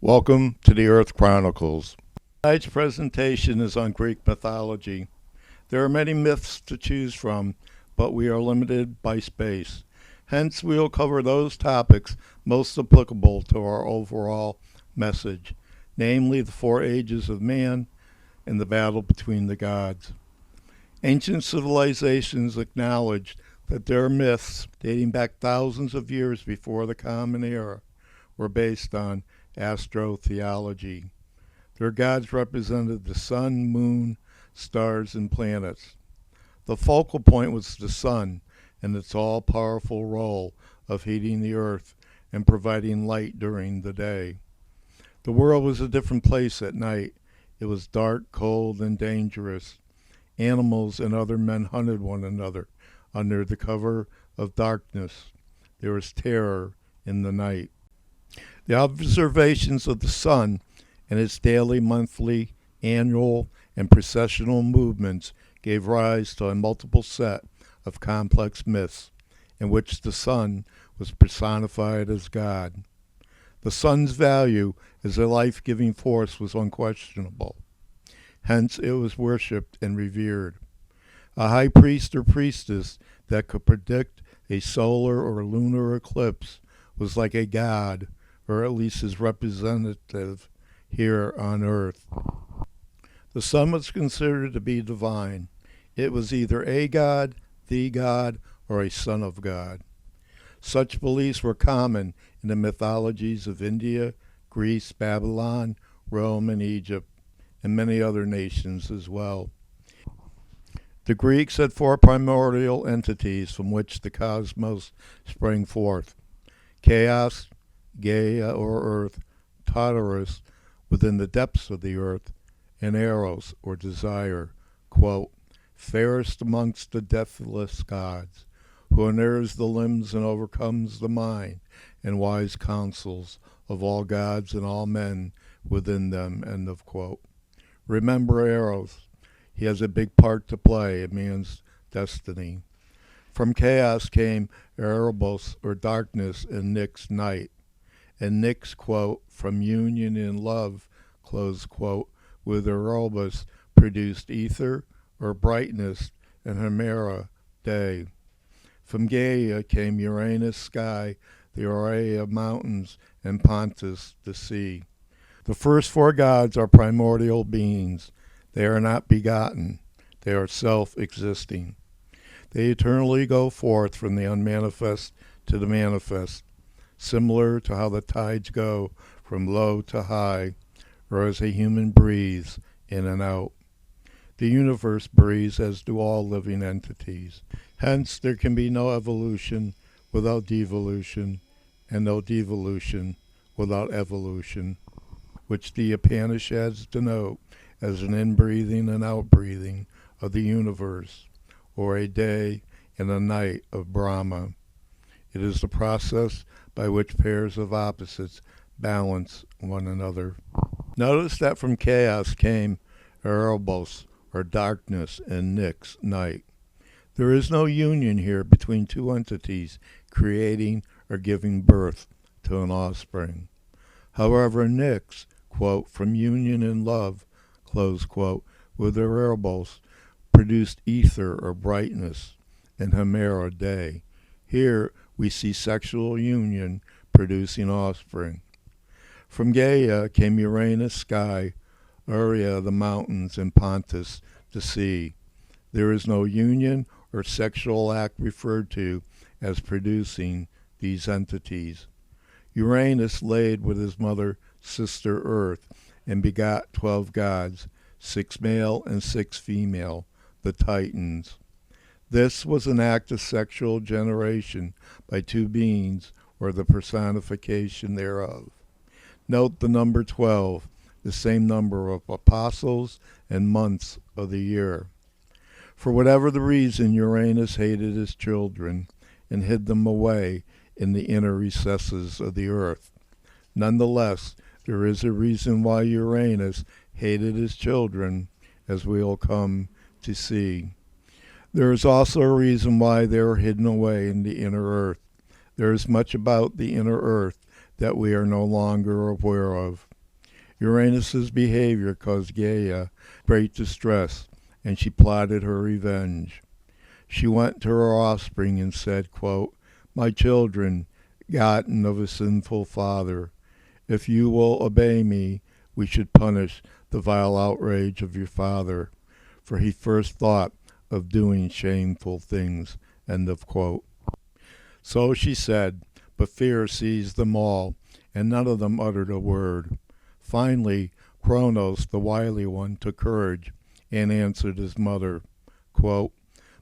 Welcome to the Earth Chronicles. Tonight's presentation is on Greek mythology. There are many myths to choose from, but we are limited by space. Hence, we will cover those topics most applicable to our overall message, namely the four ages of man and the battle between the gods. Ancient civilizations acknowledged that their myths, dating back thousands of years before the Common Era, were based on astrotheology. Their gods represented the sun, moon, stars, and planets. The focal point was the sun and its all-powerful role of heating the earth and providing light during the day. The world was a different place at night. It was dark, cold, and dangerous. Animals and other men hunted one another under the cover of darkness. There was terror in the night. The observations of the sun and its daily, monthly, annual, and processional movements gave rise to a multiple set of complex myths in which the sun was personified as God. The sun's value as a life-giving force was unquestionable. Hence, it was worshipped and revered. A high priest or priestess that could predict a solar or lunar eclipse was like a god, or at least his representative here on earth. The sun was considered to be divine. It was either a god, the god, or a son of God. Such beliefs were common in the mythologies of India, Greece, Babylon, Rome, and Egypt, and many other nations as well. The Greeks had four primordial entities from which the cosmos sprang forth: chaos, Gaia or earth, Tartarus within the depths of the earth, and Eros or desire, quote, fairest amongst the deathless gods, who unnerves the limbs and overcomes the mind, and wise counsels of all gods and all men within them, end of quote. Remember Eros. He has a big part to play in man's destiny. From chaos came Erebos or darkness and Nyx, night. And Nyx, quote, from union in love, close quote, with Erebos produced ether or brightness, and Hemera, day. From Gaia came Uranus, sky, the array of mountains, and Pontus, the sea. The first four gods are primordial beings. They are not begotten. They are self-existing. They eternally go forth from the unmanifest to the manifest, similar to how the tides go from low to high, or as a human breathes in and out. The universe breathes, as do all living entities. Hence, there can be no evolution without devolution, and no devolution without evolution, which the Upanishads denote as an inbreathing and outbreathing of the universe, or a day and a night of Brahma. It is the process by which pairs of opposites balance one another. Notice that from chaos came Erebos, or darkness, and Nyx, night. There is no union here between two entities creating or giving birth to an offspring. However, Nyx, quote, from union in love, close quote, with Erebos, produced ether or brightness, and Hemera, day. Here we see sexual union producing offspring. From Gaia came Uranus, sky, Uria, the mountains, and Pontus, the sea. There is no union or sexual act referred to as producing these entities. Uranus laid with his mother, sister Earth, and begot 12 gods, 6 male and 6 female, the Titans. This was an act of sexual generation by two beings, or the personification thereof. Note the number 12, the same number of apostles and months of the year. For whatever the reason, Uranus hated his children and hid them away in the inner recesses of the earth. Nonetheless, there is a reason why Uranus hated his children, as we will come to see. There is also a reason why they are hidden away in the inner earth. There is much about the inner earth that we are no longer aware of. Uranus's behavior caused Gaia great distress, and she plotted her revenge. She went to her offspring and said, quote, "My children, gotten of a sinful father, if you will obey me, we should punish the vile outrage of your father, for he first thought of doing shameful things." End of quote. So she said, but fear seized them all, and none of them uttered a word. Finally, Kronos, the wily one, took courage and answered his mother, quote,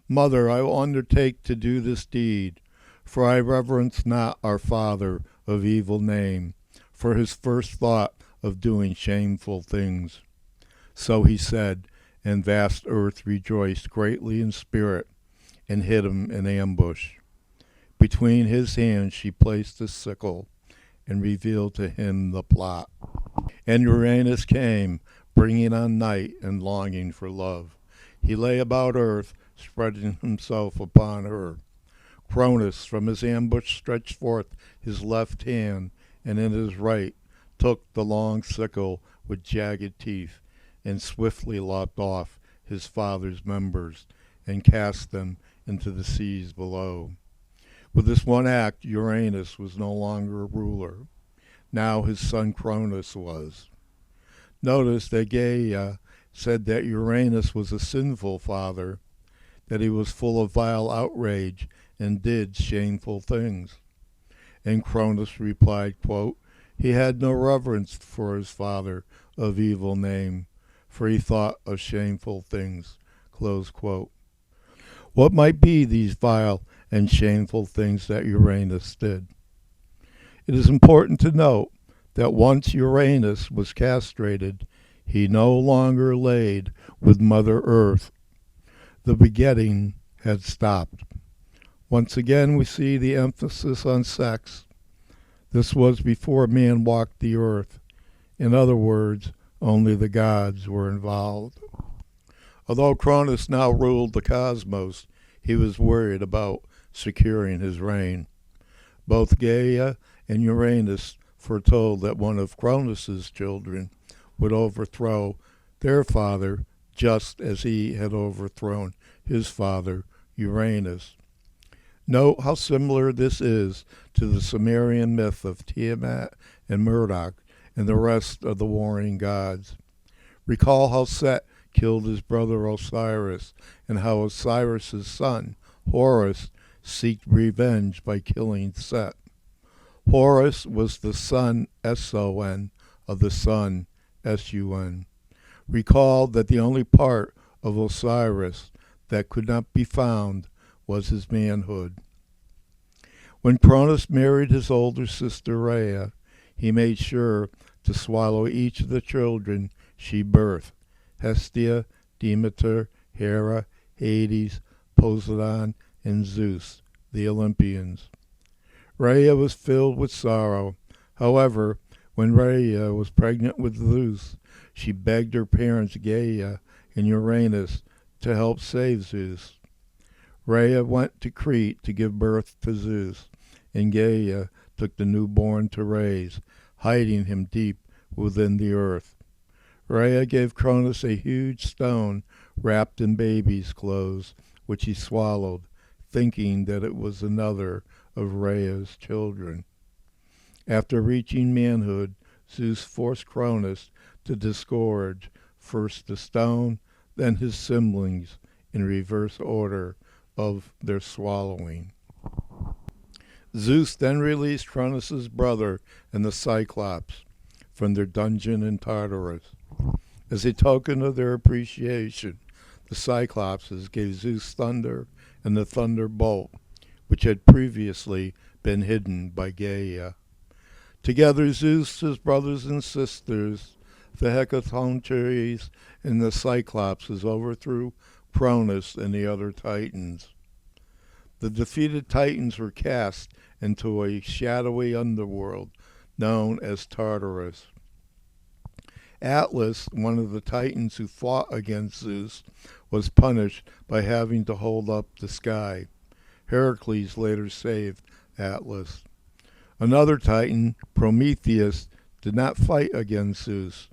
"Mother, I will undertake to do this deed, for I reverence not our father of evil name, for his first thought of doing shameful things." So he said, and vast earth rejoiced greatly in spirit, and hid him in ambush. Between his hands she placed a sickle, and revealed to him the plot. And Uranus came, bringing on night and longing for love. He lay about earth, spreading himself upon her. Cronus from his ambush stretched forth his left hand, and in his right took the long sickle with jagged teeth, and swiftly lopped off his father's members, and cast them into the seas below. With this one act, Uranus was no longer a ruler. Now his son Cronus was. Notice that Gaia said that Uranus was a sinful father, that he was full of vile outrage and did shameful things. And Cronus replied, quote, "He had no reverence for his father of evil name, for he thought of shameful things." Close quote. What might be these vile and shameful things that Uranus did? It is important to note that once Uranus was castrated, he no longer laid with Mother Earth. The begetting had stopped. Once again, we see the emphasis on sex. This was before man walked the earth. In other words, only the gods were involved. Although Cronus now ruled the cosmos, he was worried about securing his reign. Both Gaia and Uranus foretold that one of Cronus's children would overthrow their father, just as he had overthrown his father, Uranus. Note how similar this is to the Sumerian myth of Tiamat and Marduk and the rest of the warring gods. Recall how Set killed his brother Osiris, and how Osiris's son, Horus, sought revenge by killing Set. Horus was the son, S-O-N, of the sun, S-U-N. Recall that the only part of Osiris that could not be found was his manhood. When Cronus married his older sister Rhea, he made sure to swallow each of the children she birthed: Hestia, Demeter, Hera, Hades, Poseidon, and Zeus, the Olympians. Rhea was filled with sorrow. However, when Rhea was pregnant with Zeus, she begged her parents Gaia and Uranus to help save Zeus. Rhea went to Crete to give birth to Zeus, and Gaia took the newborn to raise, hiding him deep within the earth. Rhea gave Cronus a huge stone wrapped in baby's clothes, which he swallowed, thinking that it was another of Rhea's children. After reaching manhood, Zeus forced Cronus to disgorge first the stone, then his siblings, in reverse order of their swallowing. Zeus then released Cronus's brother and the Cyclops from their dungeon in Tartarus. As a token of their appreciation, the Cyclopses gave Zeus thunder and the thunderbolt, which had previously been hidden by Gaia. Together Zeus, his brothers and sisters, the Hecatoncheires, and the Cyclopses overthrew Cronus and the other Titans. The defeated Titans were cast into a shadowy underworld known as Tartarus. Atlas, one of the Titans who fought against Zeus, was punished by having to hold up the sky. Heracles later saved Atlas. Another Titan, Prometheus, did not fight against Zeus.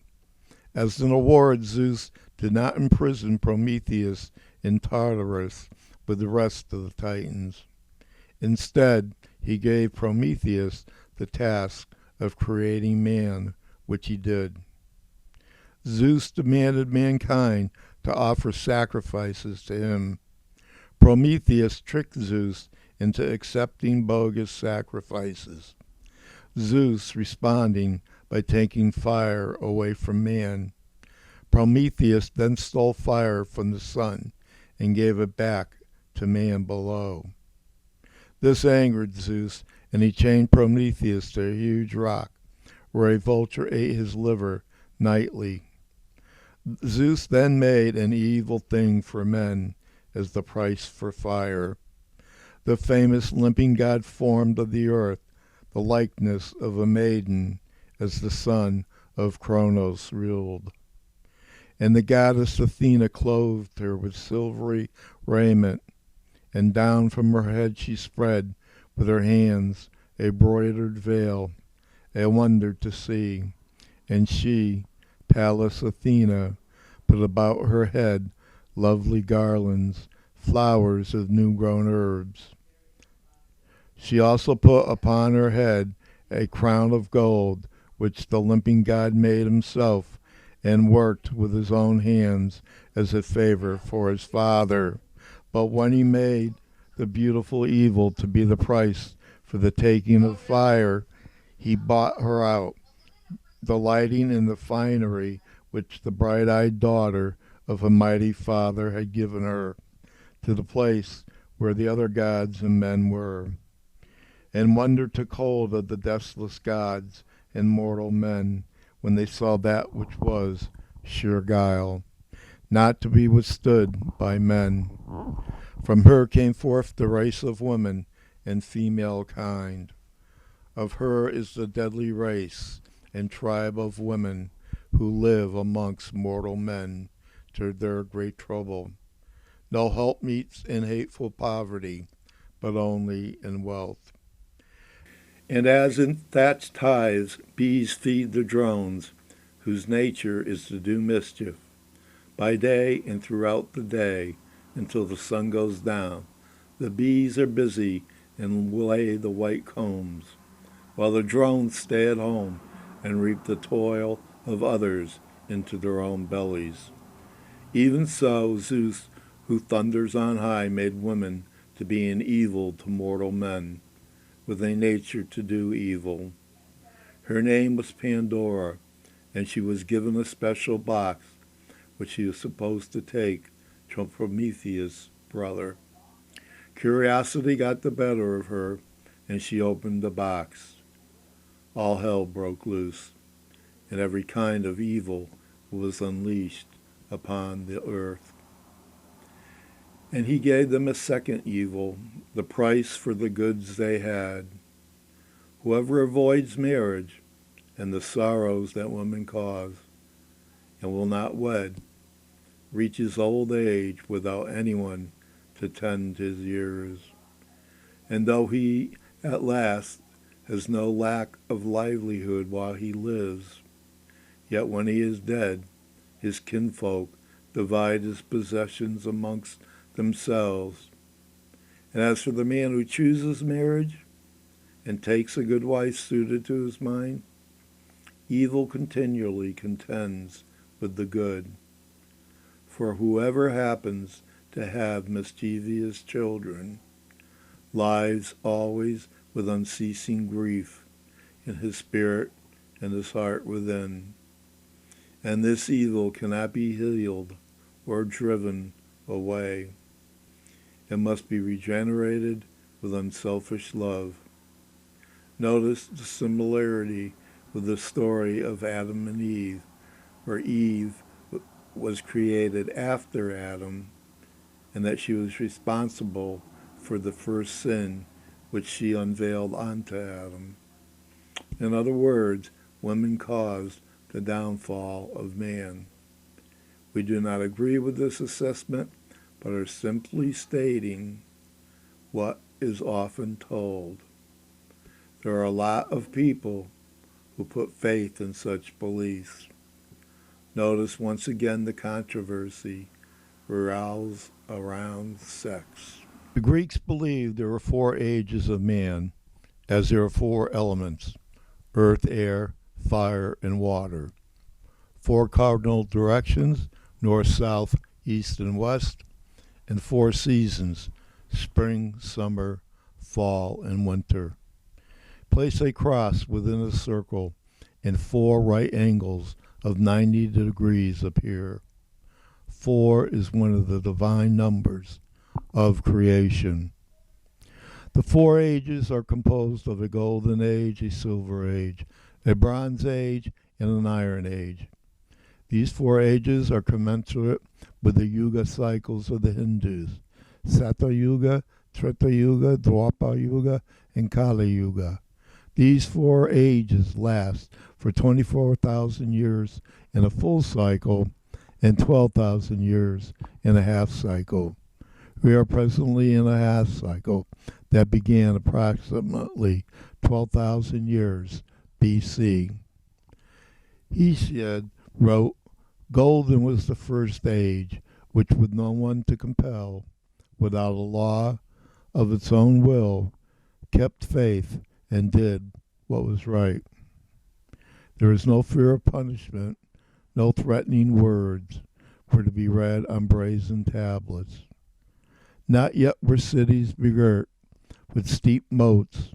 As an award, Zeus did not imprison Prometheus in Tartarus with the rest of the Titans. Instead, he gave Prometheus the task of creating man, which he did. Zeus demanded mankind to offer sacrifices to him. Prometheus tricked Zeus into accepting bogus sacrifices, Zeus responding by taking fire away from man. Prometheus then stole fire from the sun and gave it back to man below. This angered Zeus, and he chained Prometheus to a huge rock, where a vulture ate his liver nightly. Zeus then made an evil thing for men as the price for fire. The famous limping god formed of the earth the likeness of a maiden as the son of Kronos ruled. And the goddess Athena clothed her with silvery raiment, and down from her head she spread with her hands a broidered veil, a wonder to see. And she, Pallas Athena, put about her head lovely garlands, flowers of new-grown herbs. She also put upon her head a crown of gold, which the limping god made himself and worked with his own hands as a favor for his father. But when he made the beautiful evil to be the price for the taking of fire, he bought her out, delighting in the finery which the bright-eyed daughter of a mighty father had given her, to the place where the other gods and men were. And wonder took hold of the deathless gods and mortal men when they saw that which was sheer guile, not to be withstood by men. From her came forth the race of women and female kind. Of her is the deadly race and tribe of women who live amongst mortal men to their great trouble. No helpmeets in hateful poverty, but only in wealth. And as in thatched hives bees feed the drones, whose nature is to do mischief, by day and throughout the day until the sun goes down, the bees are busy and lay the white combs, while the drones stay at home and reap the toil of others into their own bellies. Even so, Zeus, who thunders on high, made woman to be an evil to mortal men, with a nature to do evil. Her name was Pandora, and she was given a special box, which she was supposed to take to Prometheus' brother. Curiosity got the better of her, and she opened the box. All hell broke loose, and every kind of evil was unleashed upon the earth. And he gave them a second evil, the price for the goods they had. Whoever avoids marriage and the sorrows that women cause, and will not wed, reaches old age without anyone to tend his years. And though he at last has no lack of livelihood while he lives, yet when he is dead, his kinfolk divide his possessions amongst themselves. And as for the man who chooses marriage and takes a good wife suited to his mind, evil continually contends with the good. For whoever happens to have mischievous children lives always with unceasing grief in his spirit and his heart within. And this evil cannot be healed or driven away. It must be regenerated with unselfish love. Notice the similarity with the story of Adam and Eve, where Eve was created after Adam, and that she was responsible for the first sin which she unveiled onto Adam. In other words, women caused the downfall of man. We do not agree with this assessment, but are simply stating what is often told. There are a lot of people who put faith in such beliefs. Notice once again the controversy revolves around sex. The Greeks believed there were 4 ages of man, as there are 4 elements: earth, air, fire, and water. 4 cardinal directions: north, south, east, and west, and 4 seasons: spring, summer, fall, and winter. Place a cross within a circle, and 4 right angles of 90 degrees appear. 4 is one of the divine numbers of creation. The 4 ages are composed of a golden age, a silver age, a bronze age, and an iron age. These 4 ages are commensurate with the Yuga cycles of the Hindus: Satya Yuga, Treta Yuga, Dwapara Yuga, and Kali Yuga. These 4 ages last for 24,000 years in a full cycle and 12,000 years in a half cycle. We are presently in a half cycle that began approximately 12,000 years BC. Hesiod wrote, "Golden was the first age, which with no one to compel, without a law of its own will, kept faith and did what was right. There is no fear of punishment, no threatening words were to be read on brazen tablets. Not yet were cities begirt with steep moats.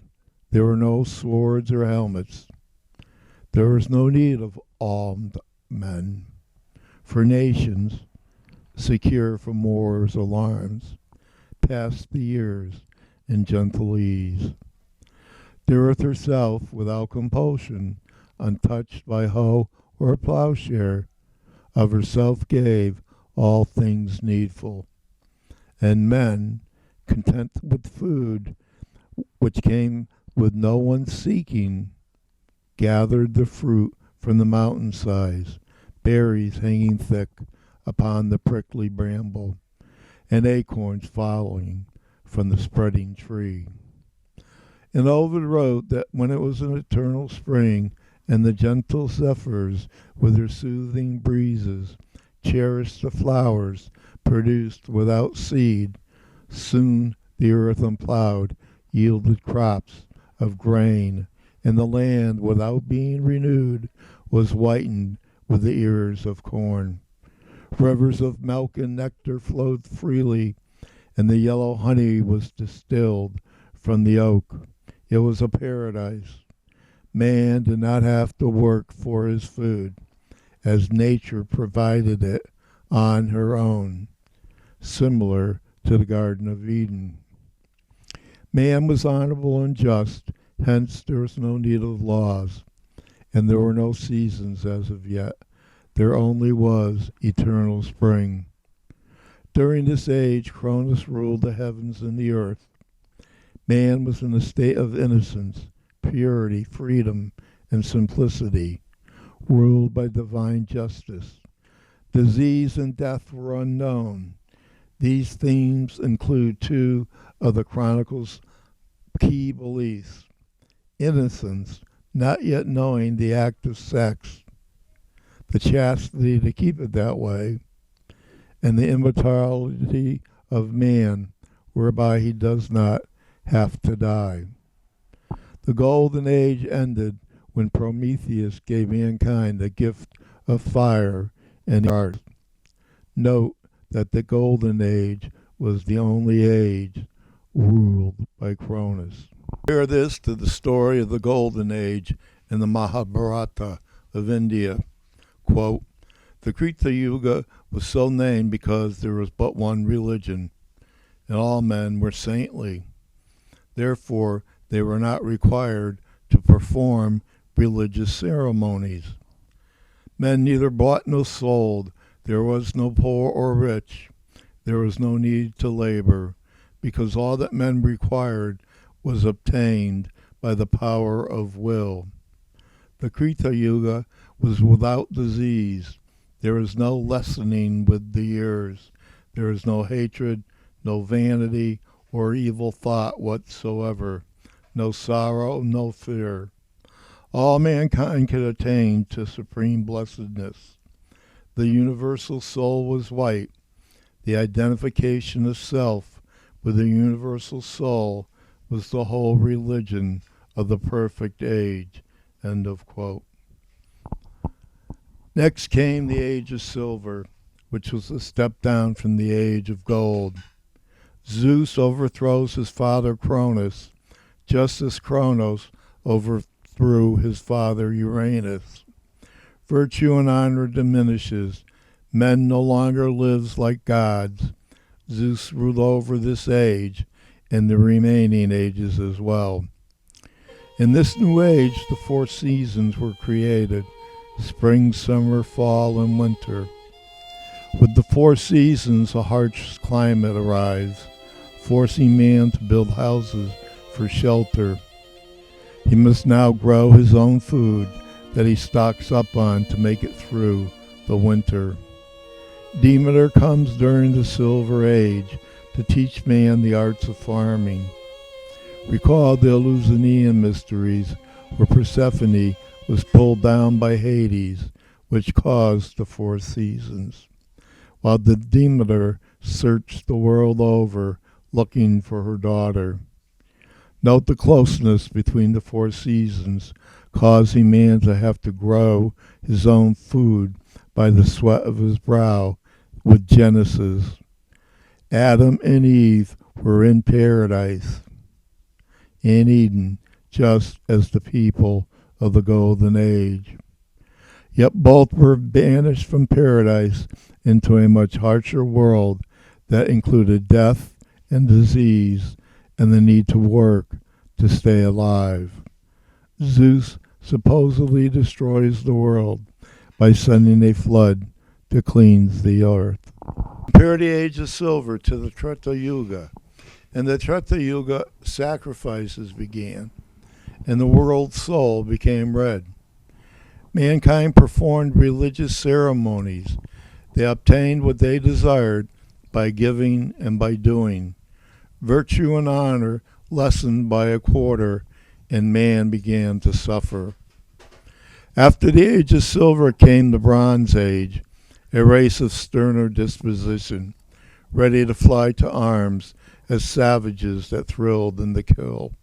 There were no swords or helmets. There was no need of armed men, for nations, secure from war's alarms, passed the years in gentle ease. The earth herself, without compulsion, untouched by hoe or plowshare, of herself gave all things needful. And men, content with food, which came with no one seeking, gathered the fruit from the mountainsides, berries hanging thick upon the prickly bramble, and acorns falling from the spreading tree." And Ovid wrote that when it was an eternal spring, and the gentle zephyrs with their soothing breezes cherished the flowers produced without seed, soon the earth unplowed yielded crops of grain, and the land, without being renewed, was whitened with the ears of corn. Rivers of milk and nectar flowed freely, and the yellow honey was distilled from the oak. It was a paradise. Man did not have to work for his food, as nature provided it on her own, similar to the Garden of Eden. Man was honorable and just, hence there was no need of laws, and there were no seasons as of yet. There only was eternal spring. During this age, Cronus ruled the heavens and the earth. Man was in a state of innocence, purity, freedom, and simplicity, ruled by divine justice. Disease and death were unknown. These themes include 2 of the Chronicles' key beliefs: innocence, not yet knowing the act of sex, the chastity to keep it that way, and the immortality of man, whereby he does not have to die. The Golden Age ended when Prometheus gave mankind the gift of fire and art. Note that the Golden Age was the only age ruled by Cronus. Compare this to the story of the Golden Age in the Mahabharata of India. Quote, "The Krita Yuga was so named because there was but one religion, and all men were saintly. Therefore, they were not required to perform religious ceremonies. Men neither bought nor sold. There was no poor or rich. There was no need to labor, because all that men required was obtained by the power of will. The Krita Yuga was without disease. There is no lessening with the years. There is no hatred, no vanity, or evil thought whatsoever, no sorrow, no fear. All mankind could attain to supreme blessedness. The universal soul was white. The identification of self with the universal soul was the whole religion of the perfect age. End of quote. Next came the age of silver, which was a step down from the age of gold. Zeus overthrows his father Cronus, just as Cronos overthrew his father Uranus. Virtue and honor diminishes. Men no longer lives like gods. Zeus ruled over this age and the remaining ages as well. In this new age, the 4 seasons were created: spring, summer, fall, and winter. With the 4 seasons, a harsh climate arrives, forcing man to build houses for shelter. He must now grow his own food that he stocks up on to make it through the winter. Demeter comes during the Silver Age to teach man the arts of farming. Recall the Eleusinian mysteries, where Persephone was pulled down by Hades, which caused the 4 seasons, while the Demeter searched the world over, looking for her daughter. Note the closeness between the 4 seasons, causing man to have to grow his own food by the sweat of his brow, with Genesis. Adam and Eve were in paradise, in Eden, just as the people of the Golden Age. Yet both were banished from paradise into a much harsher world that included death and disease and the need to work to stay alive. Zeus supposedly destroys the world by sending a flood to cleanse the earth. Compare the age of silver to the Treta Yuga. In the Treta Yuga, sacrifices began, and the world's soul became red. Mankind performed religious ceremonies. They obtained what they desired by giving and by doing. Virtue and honor lessened by a quarter, and man began to suffer. After the age of silver came the Bronze Age, a race of sterner disposition, ready to fly to arms as savages that thrilled in the kill.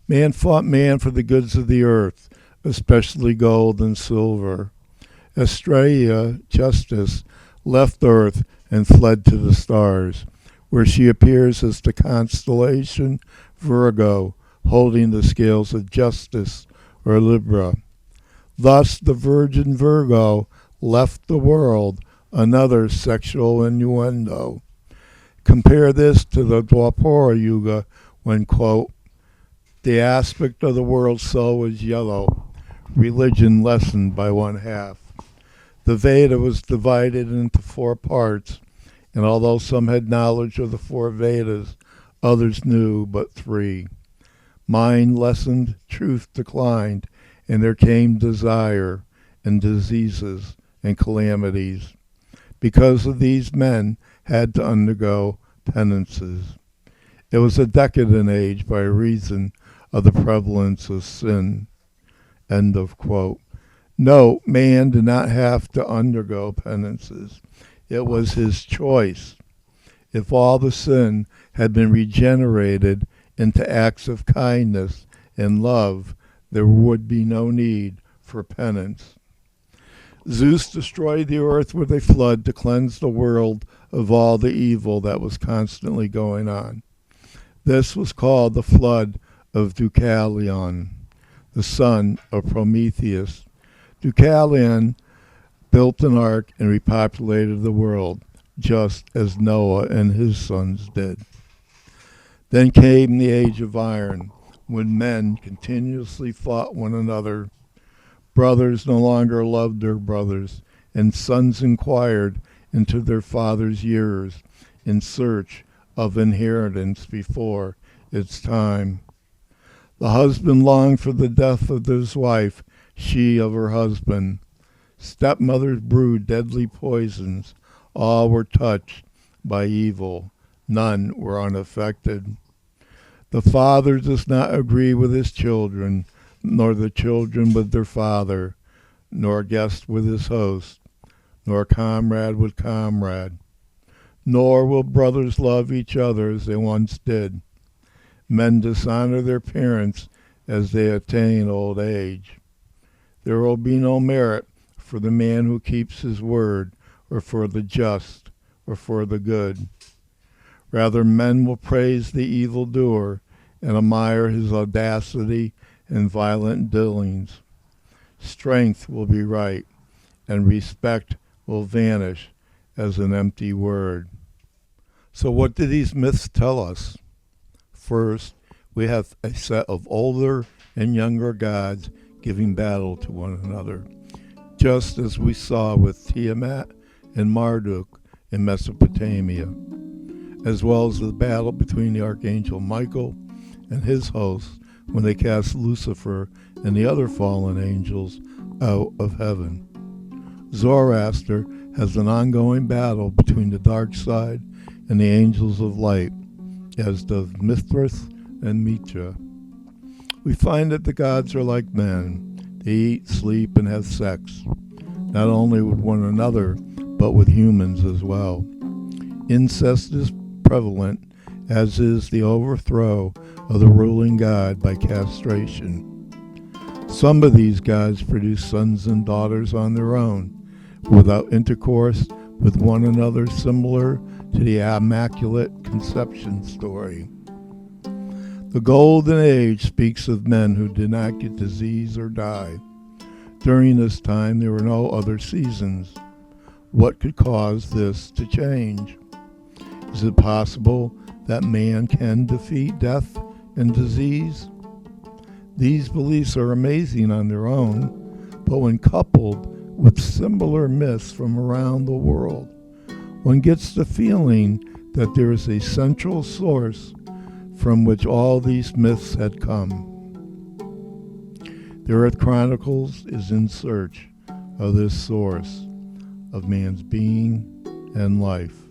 Man fought man for the goods of the earth, especially gold and silver. Astrea, Justice, left earth and fled to the stars, where she appears as the constellation Virgo, holding the scales of justice, or Libra. Thus the virgin Virgo left the world, another sexual innuendo. Compare this to the Dwapara Yuga, when, quote, the aspect of the world's soul was yellow, religion lessened by 1/2. The Veda was divided into 4 parts, and although some had knowledge of the 4 Vedas, others knew but 3. Mind lessened, truth declined, and there came desire and diseases and calamities. Because of these, men had to undergo penances. It was a decadent age by reason of the prevalence of sin. End of quote. No, man did not have to undergo penances. It was his choice. If all the sin had been regenerated into acts of kindness and love, there would be no need for penance. Zeus destroyed the earth with a flood to cleanse the world of all the evil that was constantly going on. This was called the flood of Deucalion, the son of Prometheus. Deucalion built an ark and repopulated the world, just as Noah and his sons did. Then came the age of iron, when men continuously fought one another. Brothers no longer loved their brothers, and sons inquired into their father's years in search of inheritance before its time. The husband longed for the death of his wife, she of her husband. Stepmothers brewed deadly poisons. All were touched by evil. None were unaffected. The father does not agree with his children, nor the children with their father, nor guest with his host, nor comrade with comrade. Nor will brothers love each other as they once did. Men dishonor their parents as they attain old age. There will be no merit for the man who keeps his word, or for the just, or for the good. Rather, men will praise the evildoer and admire his audacity and violent dealings. Strength will be right, and respect will vanish as an empty word. So what do these myths tell us? First, we have a set of older and younger gods giving battle to one another, just as we saw with Tiamat and Marduk in Mesopotamia, as well as the battle between the archangel Michael and his hosts when they cast Lucifer and the other fallen angels out of heaven. Zoroaster has an ongoing battle between the dark side and the angels of light, as does Mithras and Mitra. We find that the gods are like men. They eat, sleep, and have sex, not only with one another, but with humans as well. Incest is prevalent, as is the overthrow of the ruling god by castration. Some of these gods produce sons and daughters on their own, without intercourse with one another, similar to the Immaculate Conception story. The Golden Age speaks of men who did not get disease or die. During this time, there were no other seasons. What could cause this to change? Is it possible that man can defeat death and disease? These beliefs are amazing on their own, but when coupled with similar myths from around the world, one gets the feeling that there is a central source from which all these myths had come. The Earth Chronicles is in search of this source of man's being and life.